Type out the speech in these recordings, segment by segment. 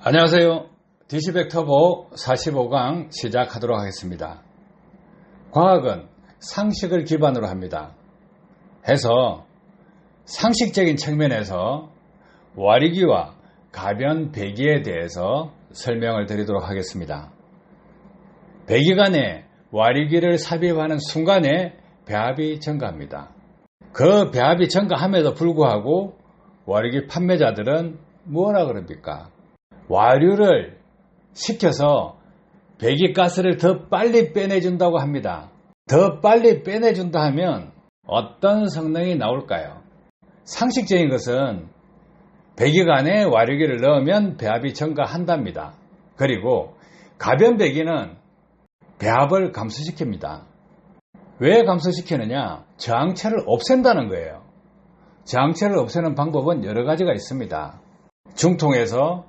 안녕하세요. DC백 터보 45강 시작하도록 하겠습니다. 과학은 상식을 기반으로 합니다. 해서 상식적인 측면에서 와리기와 가변 배기에 대해서 설명을 드리도록 하겠습니다. 배기관에 와리기를 삽입하는 순간에 배합이 증가합니다. 그 배합이 증가함에도 불구하고 와리기 판매자들은 뭐라 그럽니까? 와류를 시켜서 배기가스를 더 빨리 빼내준다고 합니다. 더 빨리 빼내준다 하면 어떤 성능이 나올까요? 상식적인 것은 배기관에 와류기를 넣으면 배합이 증가한답니다. 그리고 가변 배기는 배합을 감소시킵니다. 왜 감소시키느냐? 저항체를 없앤다는 거예요. 저항체를 없애는 방법은 여러 가지가 있습니다. 중통에서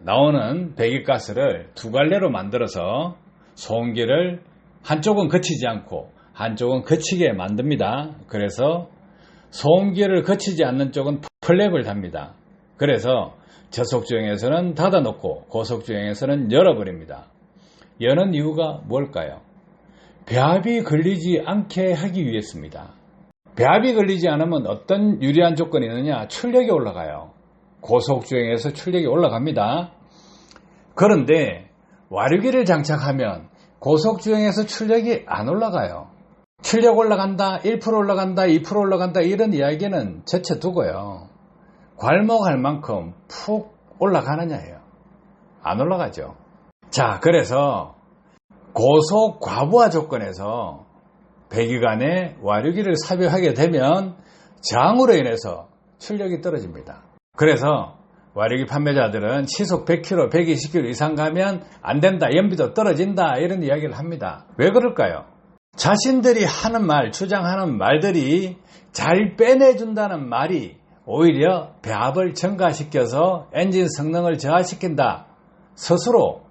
나오는 배기가스를 두 갈래로 만들어서 소음기를 한쪽은 거치지 않고 한쪽은 거치게 만듭니다. 그래서 소음기를 거치지 않는 쪽은 플랩을 답니다. 그래서 저속주행에서는 닫아놓고 고속주행에서는 열어버립니다. 여는 이유가 뭘까요? 배합이 걸리지 않게 하기 위해서입니다. 배합이 걸리지 않으면 어떤 유리한 조건이 있느냐? 출력이 올라가요. 고속주행에서 출력이 올라갑니다. 그런데 와류기를 장착하면 고속주행에서 출력이 안 올라가요. 출력 올라간다, 1% 올라간다, 2% 올라간다 이런 이야기는 제쳐두고요. 괄목할 만큼 푹 올라가느냐예요. 안 올라가죠. 자, 그래서 고속 과부하 조건에서 배기관에 와류기를 삽입하게 되면 저항으로 인해서 출력이 떨어집니다. 그래서 와류기 판매자들은 시속 100km, 120km 이상 가면 안 된다, 연비도 떨어진다 이런 이야기를 합니다. 왜 그럴까요? 자신들이 하는 말, 주장하는 말들이 잘 빼내준다는 말이 오히려 배합을 증가시켜서 엔진 성능을 저하시킨다. 스스로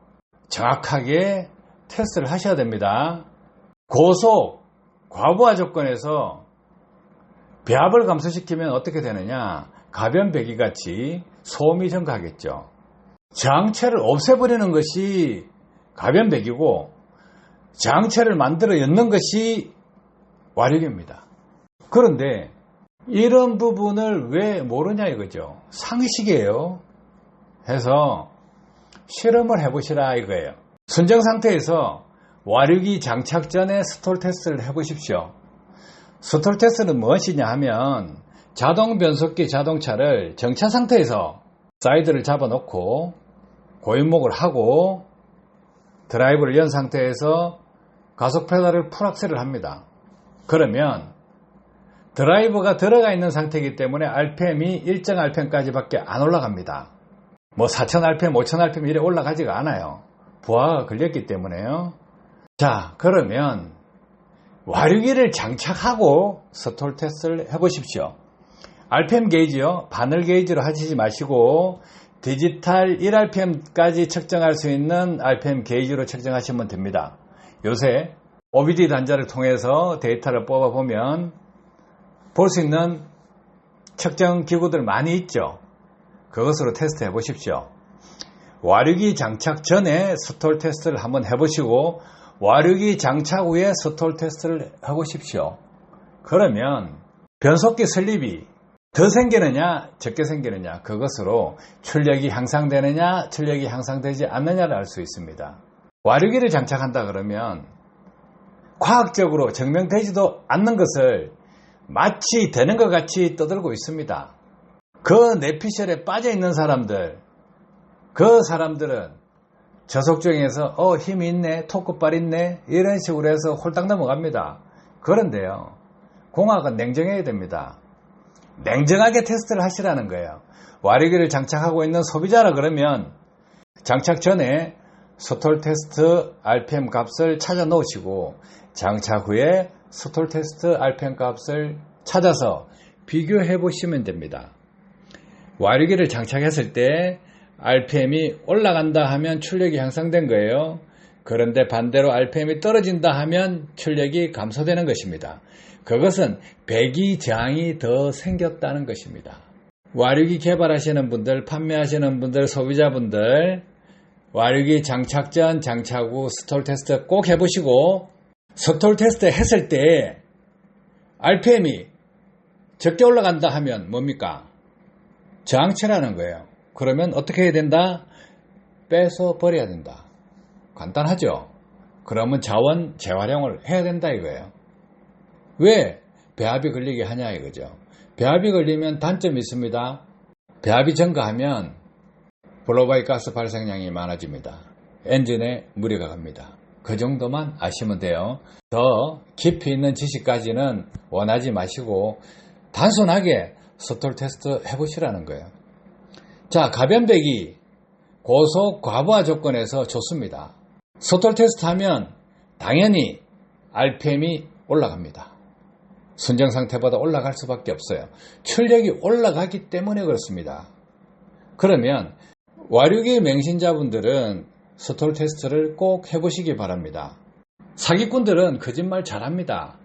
정확하게 테스트를 하셔야 됩니다. 고속, 과부하 조건에서 배합을 감소시키면 어떻게 되느냐? 가변 배기같이 소음이 증가하겠죠. 저항체를 없애버리는 것이 가변 배기고 저항체를 만들어 엮는 것이 와류기입니다. 그런데 이런 부분을 왜 모르냐 이거죠. 상식이에요. 해서 실험을 해보시라 이거예요. 순정 상태에서 와류기 장착 전에 스톨 테스트를 해보십시오. 스톨 테스트는 무엇이냐 하면 자동 변속기 자동차를 정차 상태에서 사이드를 잡아놓고 고인목을 하고 드라이브를 연 상태에서 가속 페달을 풀악셀을 합니다. 그러면 드라이버가 들어가 있는 상태이기 때문에 RPM이 일정 RPM까지밖에 안 올라갑니다. 뭐 4000rpm, 5000rpm 이래 올라가지가 않아요. 부하가 걸렸기 때문에요. 자, 그러면 와류기를 장착하고 스톨 테스트를 해보십시오. RPM 게이지요. 바늘 게이지로 하시지 마시고 디지털 1rpm까지 측정할 수 있는 RPM 게이지로 측정하시면 됩니다. 요새 OBD 단자를 통해서 데이터를 뽑아보면 볼 수 있는 측정 기구들 많이 있죠. 그것으로 테스트 해보십시오. 와류기 장착 전에 스톨 테스트를 한번 해보시고 와류기 장착 후에 스톨 테스트를 해보십시오. 그러면 변속기 슬립이 더 생기느냐 적게 생기느냐 그것으로 출력이 향상되느냐 출력이 향상되지 않느냐를 알 수 있습니다. 와류기를 장착한다 그러면 과학적으로 증명되지도 않는 것을 마치 되는 것 같이 떠들고 있습니다. 그 내피셜에 빠져 있는 사람들, 그 사람들은 저속주행에서 힘이 있네, 토크발 있네 이런 식으로 해서 홀딱 넘어갑니다. 그런데요, 공학은 냉정해야 됩니다. 냉정하게 테스트를 하시라는 거예요. 와류기를 장착하고 있는 소비자라 그러면 장착 전에 스톨 테스트 RPM 값을 찾아 놓으시고 장착 후에 스톨 테스트 RPM 값을 찾아서 비교해 보시면 됩니다. 와류기를 장착했을 때 RPM이 올라간다 하면 출력이 향상된 거예요. 그런데 반대로 RPM이 떨어진다 하면 출력이 감소되는 것입니다. 그것은 배기 저항이 더 생겼다는 것입니다. 와류기 개발하시는 분들, 판매하시는 분들, 소비자분들, 와류기 장착 전, 장착 후 스톨 테스트 꼭 해보시고, 스톨 테스트 했을 때 RPM이 적게 올라간다 하면 뭡니까? 저항체라는 거예요. 그러면 어떻게 해야 된다? 빼서 버려야 된다. 간단하죠? 그러면 자원 재활용을 해야 된다 이거예요. 왜 배합이 걸리게 하냐 이거죠. 배합이 걸리면 단점이 있습니다. 배합이 증가하면 블로바이 가스 발생량이 많아집니다. 엔진에 무리가 갑니다. 그 정도만 아시면 돼요. 더 깊이 있는 지식까지는 원하지 마시고 단순하게 스톨 테스트 해보시라는 거예요. 자, 가변배기 고속 과부하 조건에서 좋습니다. 스톨 테스트 하면 당연히 RPM이 올라갑니다. 순정 상태보다 올라갈 수밖에 없어요. 출력이 올라가기 때문에 그렇습니다. 그러면 와류기 맹신자분들은 스톨 테스트를 꼭 해보시기 바랍니다. 사기꾼들은 거짓말 잘합니다.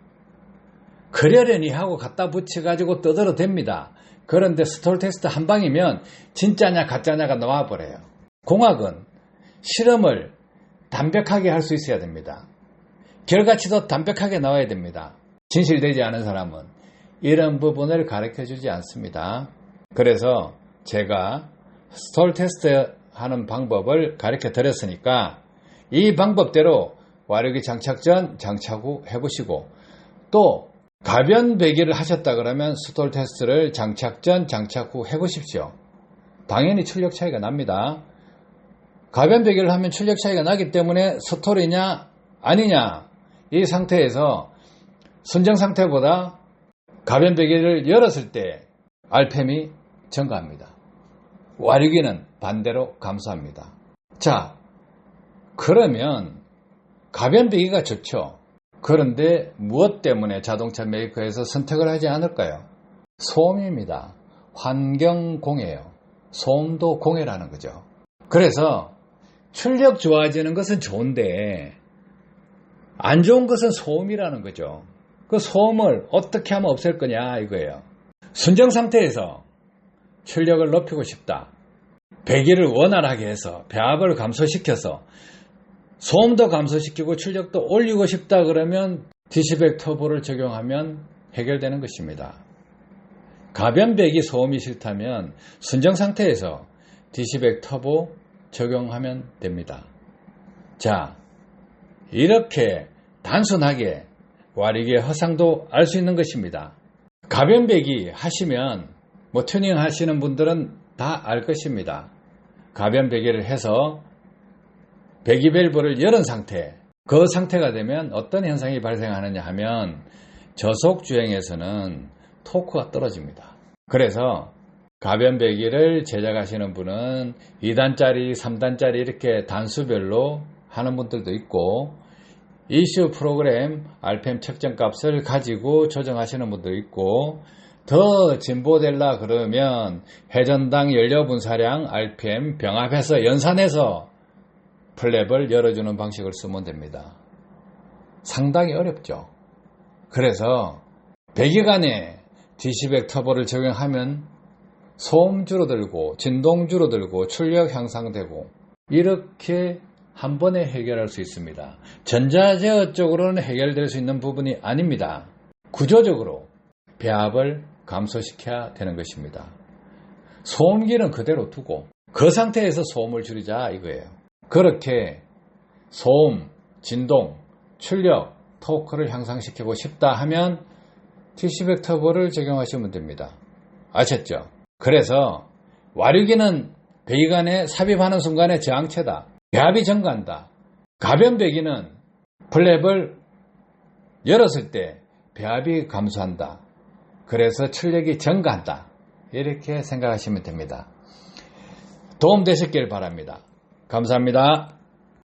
그러려니 하고 갖다 붙여가지고 떠들어댑니다. 그런데 스톨 테스트 한 방이면 진짜냐 가짜냐가 나와버려요. 공학은 실험을 담백하게 할 수 있어야 됩니다. 결과치도 담백하게 나와야 됩니다. 진실되지 않은 사람은 이런 부분을 가르쳐주지 않습니다. 그래서 제가 스톨 테스트 하는 방법을 가르쳐 드렸으니까 이 방법대로 와류기 장착 전, 장착 후 해보시고 또 가변배기를 하셨다 그러면 스톨 테스트를 장착 전, 장착 후 해보십시오. 당연히 출력 차이가 납니다. 가변배기를 하면 출력 차이가 나기 때문에 스톨이냐 아니냐 이 상태에서 순정 상태보다 가변배기를 열었을 때 RPM이 증가합니다. 와류기는 반대로 감소합니다. 자, 그러면 가변배기가 좋죠. 그런데 무엇 때문에 자동차 메이커에서 선택을 하지 않을까요? 소음입니다. 환경공해예요. 소음도 공해라는 거죠. 그래서 출력 좋아지는 것은 좋은데 안 좋은 것은 소음이라는 거죠. 그 소음을 어떻게 하면 없앨 거냐 이거예요. 순정 상태에서 출력을 높이고 싶다. 배기를 원활하게 해서 배합을 감소시켜서 소음도 감소시키고 출력도 올리고 싶다 그러면 디시백 터보를 적용하면 해결되는 것입니다. 가변배기 소음이 싫다면 순정 상태에서 디시백 터보 적용하면 됩니다. 자, 이렇게 단순하게 와류기의 허상도 알 수 있는 것입니다. 가변배기 하시면 튜닝 하시는 분들은 다 알 것입니다. 가변배기를 해서 배기 밸브를 열은 상태, 그 상태가 되면 어떤 현상이 발생하느냐 하면 저속주행에서는 토크가 떨어집니다. 그래서 가변배기를 제작하시는 분은 2단짜리, 3단짜리 이렇게 단수별로 하는 분들도 있고 이슈 프로그램 RPM 측정값을 가지고 조정하시는 분도 있고 더 진보될라 그러면 회전당 연료 분사량 RPM 병합해서 연산해서 플랩을 열어주는 방식을 쓰면 됩니다. 상당히 어렵죠. 그래서 배기관에 디시백 터보를 적용하면 소음 줄어들고 진동 줄어들고 출력 향상되고 이렇게 한 번에 해결할 수 있습니다. 전자제어 쪽으로는 해결될 수 있는 부분이 아닙니다. 구조적으로 배합을 감소시켜야 되는 것입니다. 소음기는 그대로 두고 그 상태에서 소음을 줄이자 이거예요. 그렇게 소음, 진동, 출력, 토크를 향상시키고 싶다 하면 디시백 터보를 적용하시면 됩니다. 아셨죠? 그래서 와류기는 배기관에 삽입하는 순간에 저항체다. 배합이 증가한다. 가변배기는 플랩을 열었을 때 배합이 감소한다. 그래서 출력이 증가한다. 이렇게 생각하시면 됩니다. 도움 되셨길 바랍니다. 감사합니다.